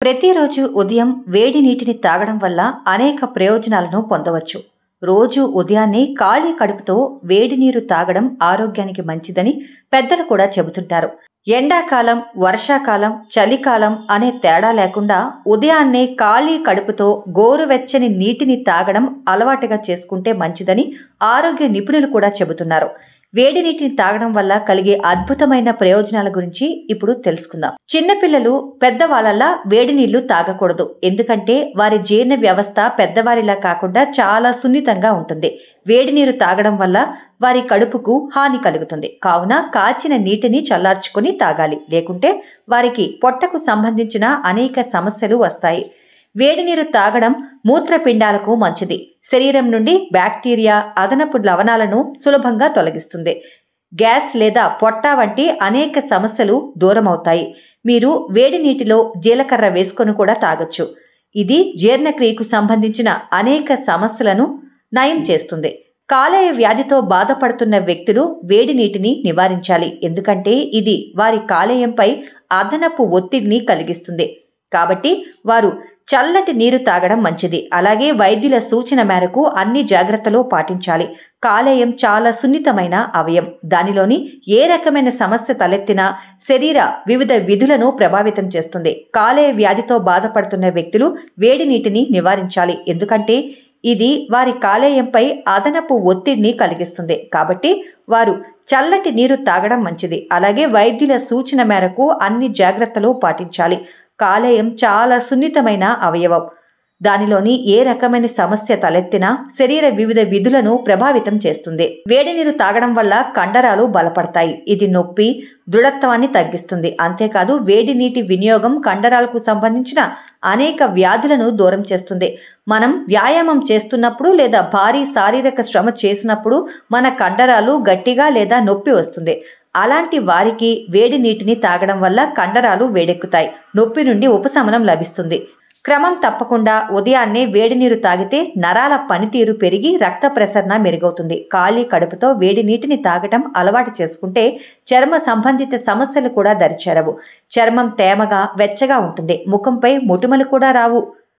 ప్రతిరోజు ఉదయం వేడి నీటిని తాగడం వల్ల అనేక ప్రయోజనాలను పొందవచ్చు. రోజు ఉదయాన్నే ఖాళీ కడుపుతో వేడి నీరు తాగడం ఆరోగ్యానికి మంచిదని పెద్దలు కూడా చెబుతుంటారు. ఎండాకాలం, వర్షాకాలం, చలికాలం అనే తేడా లేకుండా ఉదయాన్నే ఖాళీ కడుపుతో గోరువెచ్చని నీటిని తాగడం అలవాటుగా చేసుకుంటే మంచిదని ఆరోగ్య నిపుణులు కూడా చెబుతున్నారు. వేడి నీటిని తాగడం వల్ల కలిగే అద్భుతమైన ప్రయోజనాల గురించి ఇప్పుడు తెలుసుకుందాం. చిన్నపిల్లలు పెద్దవాళ్ళలా వేడి నీళ్లు తాగకూడదు. ఎందుకంటే వారి జీర్ణ వ్యవస్థ పెద్దవారిలా కాకుండా చాలా సున్నితంగా ఉంటుంది. వేడి నీరు తాగడం వల్ల వారి కడుపుకు హాని కలుగుతుంది. కావున కాచిన నీటిని చల్లార్చుకొని తాగాలి. లేకుంటే వారికి పొట్టకు సంబంధించిన అనేక సమస్యలు వస్తాయి. వేడి నీరు తాగడం మూత్రపిండాలకు మంచిది. శరీరం నుండి బ్యాక్టీరియా, అదనపు లవణాలను సులభంగా తొలగిస్తుంది. గ్యాస్ లేదా పొట్ట వంటి అనేక సమస్యలు దూరమవుతాయి. మీరు వేడి నీటిలో జీలకర్ర వేసుకొని కూడా తాగొచ్చు. ఇది జీర్ణక్రియకు సంబంధించిన అనేక సమస్యలను నయం చేస్తుంది. కాలేయ వ్యాధితో బాధపడుతున్న వ్యక్తులు వేడి నీటిని నివారించాలి. ఎందుకంటే ఇది వారి కాలేయంపై అదనపు ఒత్తిడిని కలిగిస్తుంది. కాబట్టి వారు చల్లటి నీరు తాగడం మంచిది. అలాగే వైద్యుల సూచన మేరకు అన్ని జాగ్రత్తలు పాటించాలి. కాలేయం చాలా సున్నితమైన అవయవం. దానిలోని ఏ రకమైన సమస్య తలెత్తినా శరీర వివిధ విధులను ప్రభావితం చేస్తుంది. కాలేయ వ్యాధితో బాధపడుతున్న వ్యక్తులు వేడి నీటిని నివారించాలి. ఎందుకంటే ఇది వారి కాలేయంపై అదనపు ఒత్తిడిని కలిగిస్తుంది. కాబట్టి వారు చల్లటి నీరు తాగడం మంచిది. అలాగే వైద్యుల సూచన మేరకు అన్ని జాగ్రత్తలు పాటించాలి. కాలేయం చాలా సున్నితమైన అవయవం. దానిలోని ఏ రకమైన సమస్య తలెత్తినా శరీర వివిధ విధులను ప్రభావితం చేస్తుంది. వేడి నీరు తాగడం వల్ల కండరాలు బలపడతాయి. ఇది నొప్పి, దృఢత్వాన్ని తగ్గిస్తుంది. అంతేకాదు వేడి నీటి వినియోగం కండరాలకు సంబంధించిన అనేక వ్యాధులను దూరం చేస్తుంది. మనం వ్యాయామం చేస్తున్నప్పుడు లేదా భారీ శారీరక శ్రమ చేసినప్పుడు మన కండరాలు గట్టిగా లేదా నొప్పి వస్తుంది. అలాంటి వారికి వేడి నీటిని తాగడం వల్ల కండరాలు వేడెక్కుతాయి. నొప్పి నుండి ఉపశమనం లభిస్తుంది. క్రమం తప్పకుండా ఉదయాన్నే వేడి నీరు తాగితే నరాల పనితీరు పెరిగి రక్త ప్రసరణ మెరుగవుతుంది. ఖాళీ కడుపుతో వేడి నీటిని తాగటం అలవాటు చేసుకుంటే చర్మ సంబంధిత సమస్యలు కూడా దరిచేరవు. చర్మం తేమగా, వెచ్చగా ఉంటుంది. ముఖంపై మొటిమలు కూడా రావు.